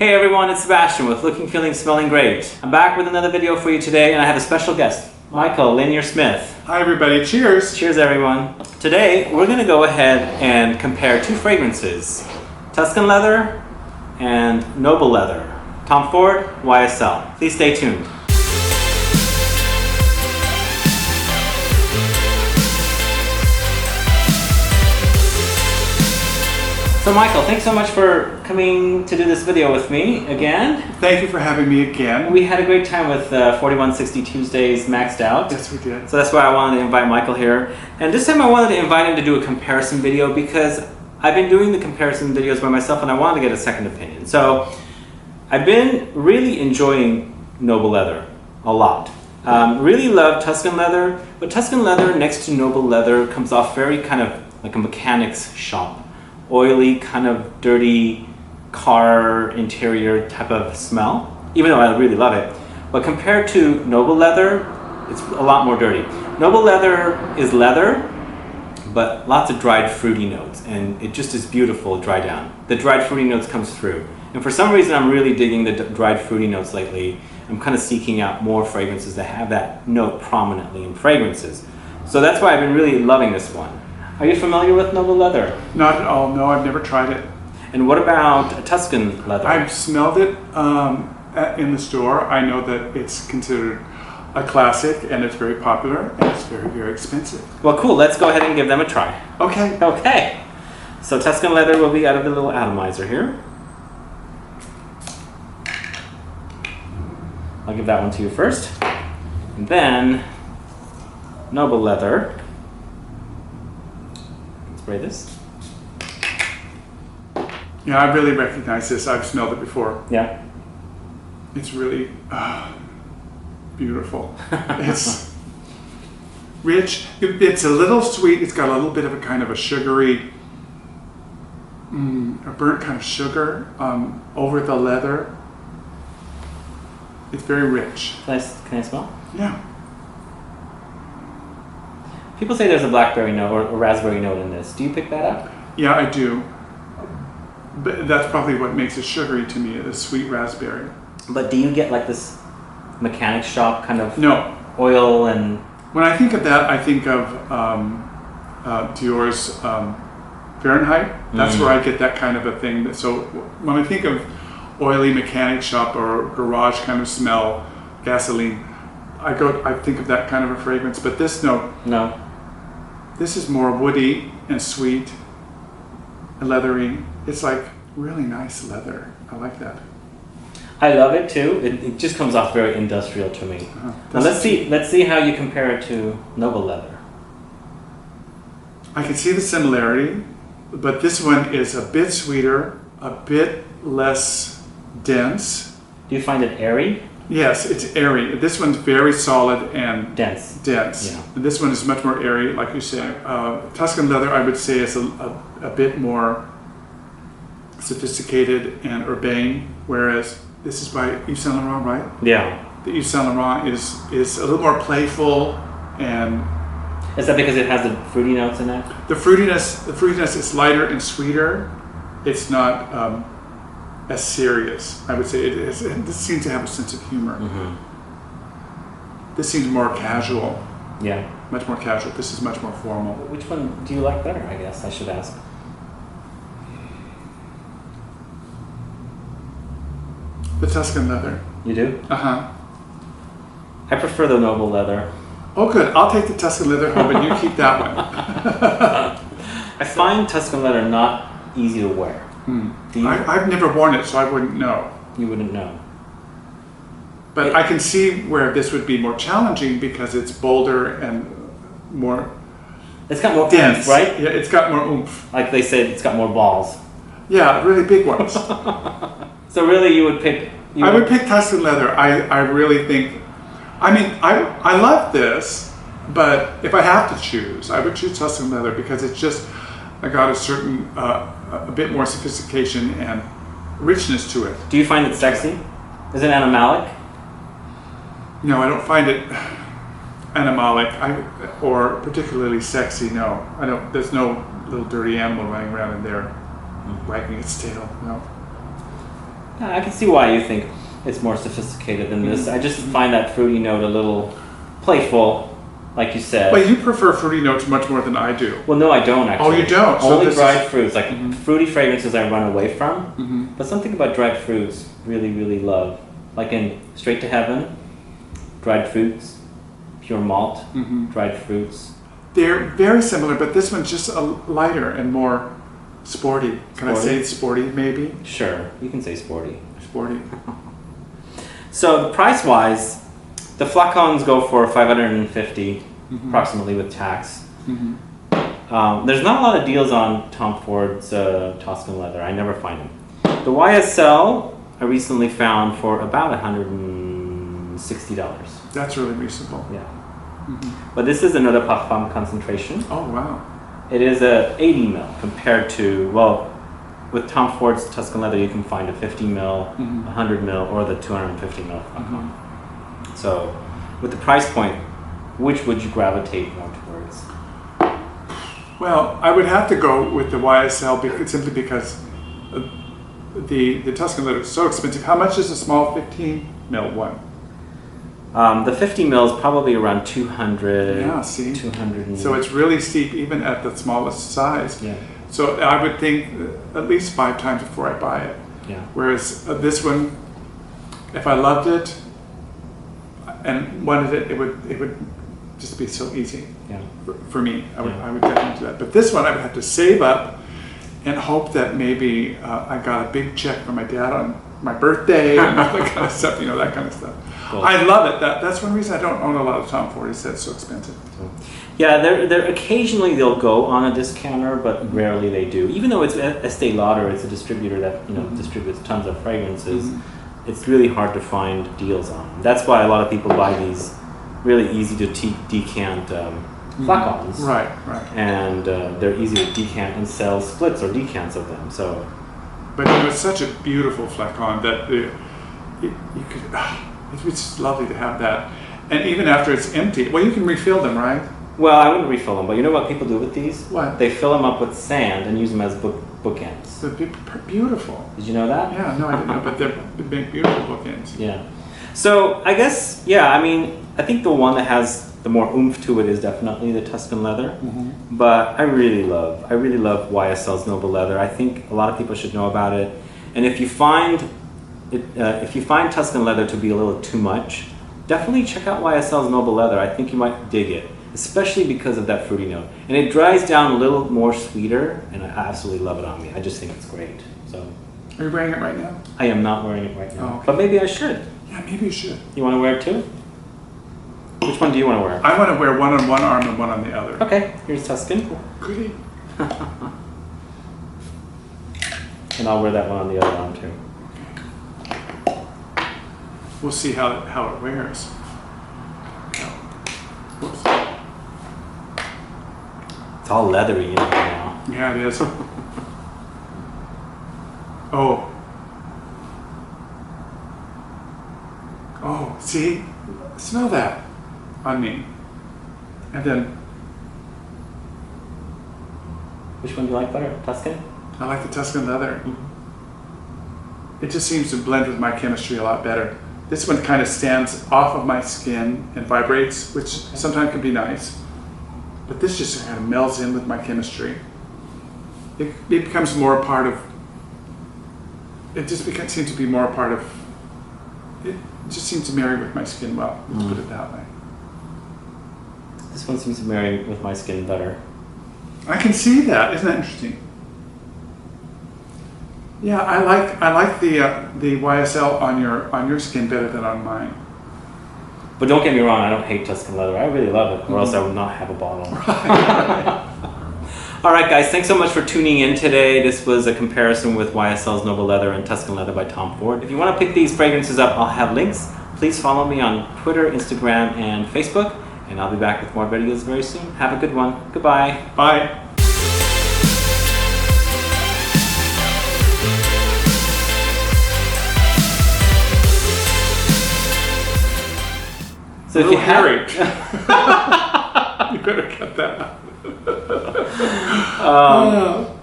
Hey everyone, it's Sebastian with Looking, Feeling, Smelling Great. I'm back with another video for you today and I have a special guest, Michael LANIER Smith. Hi everybody, cheers! Cheers everyone. Today we're going to go ahead and compare two fragrances, Tuscan Leather and Noble Leather. Tom Ford, YSL. Please stay tuned. So Michael, thanks so much for coming to do this video with me again. Thank you for having me again. We had a great time with 4160 Tuesdays maxed out. Yes, we did. So that's why I wanted to invite Michael here. And this time I wanted to invite him to do a comparison video because I've been doing the comparison videos by myself and I wanted to get a second opinion. So I've been really enjoying Noble Leather a lot. Really love Tuscan Leather, but Tuscan Leather next to Noble Leather comes off very kind of like a mechanic's shop. Oily, kind of dirty car interior type of smell, even though I really love it. But compared to Noble Leather, it's a lot more dirty. Noble Leather is leather, but lots of dried fruity notes, and it just is beautiful dry down. The dried fruity notes comes through. And for some reason, I'm really digging the dried fruity notes lately. I'm kind of seeking out more fragrances that have that note prominently in fragrances. So that's why I've been really loving this one. Are you familiar with Noble Leather? Not at all, no, I've never tried it. And what about Tuscan Leather? I've smelled it in the store. I know that it's considered a classic and it's very popular and it's very, very expensive. Well, cool, let's go ahead and give them a try. Okay. Okay. So Tuscan Leather will be out of the little atomizer here. I'll give that one to you first. And then Noble Leather. Spray this. Yeah, I really recognize this. I've smelled it before. Yeah. It's really beautiful. It's rich. It's a little sweet. It's got a little bit of a kind of a sugary, a burnt kind of sugar over the leather. It's very rich. Can I smell? Yeah. People say there's a blackberry note or a raspberry note in this. Do you pick that up? Yeah, I do. But that's probably what makes it sugary to me, the sweet raspberry. But do you get like this mechanic shop kind of No. oil and... When I think of that, I think of Dior's Fahrenheit. That's where I get that kind of a thing. So when I think of oily mechanic shop or garage kind of smell, gasoline, I think of that kind of a fragrance. But this, no. This is more woody and sweet and leathery. It's like really nice leather. I like that. I love it too. It just comes off very industrial to me. Now let's see how you compare it to Noble Leather. I can see the similarity, but this one is a bit sweeter, a bit less dense. Do you find it airy? Yes, it's airy. This one's very solid and dense. Yeah. And this one is much more airy, like you say. Tuscan Leather, I would say, is a bit more sophisticated and urbane, whereas this is by Yves Saint Laurent, right? Yeah. The Yves Saint Laurent is a little more playful and... Is that because it has the fruity notes in it? The fruitiness is lighter and sweeter. It's not as serious. I would say this seems to have a sense of humor. This seems more casual. Yeah. Much more casual. This is much more formal. Which one do you like better, I guess I should ask? The Tuscan Leather. You do? Uh-huh. I prefer the Noble Leather. Oh good, I'll take the Tuscan Leather home and you keep that one. I find Tuscan Leather not easy to wear. I've never worn it, so I wouldn't know. You wouldn't know. But I can see where this would be more challenging because it's bolder and more It's got more dense, oomph, right? Yeah, it's got more oomph. Like they said, it's got more balls. Yeah, really big ones. So really you would pick... I would pick Tuscan Leather. I really think... I mean, I love this, but if I have to choose, I would choose Tuscan Leather because it's just... I got a certain... a bit more sophistication and richness to it. Do you find it sexy? Is it animalic? No, I don't find it animalic or particularly sexy. No, I don't. There's no little dirty animal running around in there wagging its tail. No. I can see why you think it's more sophisticated than this. I just find that fruity note a little playful, like you said. But you prefer fruity notes much more than I do. Well, no, I don't actually. Oh, you don't? So Only this dried is- fruits, like fruity fragrances I run away from. But something about dried fruits really, really love. Like in Straight to Heaven, dried fruits, pure malt, dried fruits. They're very similar, but this one's just a lighter and more sporty. Can I say sporty, maybe? Sure, you can say sporty. Sporty. So price-wise, the flacons go for $550, approximately with tax. There's not a lot of deals on Tom Ford's Tuscan Leather. I never find them. The YSL I recently found for about $160. That's really reasonable. Yeah. But this is another Perfume concentration. Oh, wow. It is a 80 mil compared to, well, with Tom Ford's Tuscan Leather, you can find a 50 mil, 100 mil, or the 250 mil flacon. So, with the price point, which would you gravitate more towards? Well, I would have to go with the YSL simply because the Tuscan Leather is so expensive. How much is a small 15 mil one? The 50 mil is probably around 200. Yeah, see? 200. So it's really steep even at the smallest size. Yeah. So I would think at least 5 times before I buy it. Yeah. Whereas this one, if I loved it and wanted it, it would just be so easy. Yeah. For me. I would definitely do that. But this one I would have to save up and hope that maybe I got a big check from my dad on my birthday and all that kind of stuff, that kind of stuff. Cool. I love it. That's one reason I don't own a lot of Tom Ford, is that it's so expensive. Yeah, they're occasionally they'll go on a discounter, but rarely they do. Even though it's Estee Lauder, it's a distributor that distributes tons of fragrances. It's really hard to find deals on them. That's why a lot of people buy these really easy to decant flacons. Right. And they're easy to decant and sell splits or decants of them. So, but it's such a beautiful flacon that you could. It's just lovely to have that. And even after it's empty, well, you can refill them, right? well, I wouldn't refill them, but you know what people do with these? What? They fill them up with sand and use them as bookends. They're beautiful. Did you know that? Yeah, no, I didn't know, but they're big, beautiful bookends. Yeah. So I guess, I think the one that has the more oomph to it is definitely the Tuscan Leather. But I really love YSL's Noble Leather. I think a lot of people should know about it. And if you find Tuscan Leather to be a little too much, definitely check out YSL's Noble Leather. I think you might dig it, especially because of that fruity note. And it dries down a little more sweeter, and I absolutely love it on me. I just think it's great. So Are you wearing it right now? I am not wearing it right now, Oh, okay. but maybe I should. Yeah, maybe you should. You want to wear it too? Which one do you want to wear? I want to wear one on one arm and one on the other. Okay, here's Tuscan. Goody. And I'll wear that one on the other arm too. We'll see how it wears. Whoops. It's all leathery now. Yeah, it is. Oh. Oh, see? Smell that on me. And then Which one do you like better? Tuscan? I like the Tuscan Leather. It just seems to blend with my chemistry a lot better. This one kind of stands off of my skin and vibrates, which sometimes can be nice. But this just kind of melds in with my chemistry. It becomes more a part of, it just seems to be more a part of, it just seems to marry with my skin well, let's put it that way. This one seems to marry with my skin better. I can see that. Isn't that interesting? Yeah, I like the YSL on your skin better than on mine. But don't get me wrong, I don't hate Tuscan Leather. I really love it, or else I would not have a bottle. All right, guys, thanks so much for tuning in today. This was a comparison with YSL's Noble Leather and Tuscan Leather by Tom Ford. If you want to pick these fragrances up, I'll have links. Please follow me on Twitter, Instagram, and Facebook, and I'll be back with more videos very soon. Have a good one. Goodbye. Bye. So if you have you better cut that out.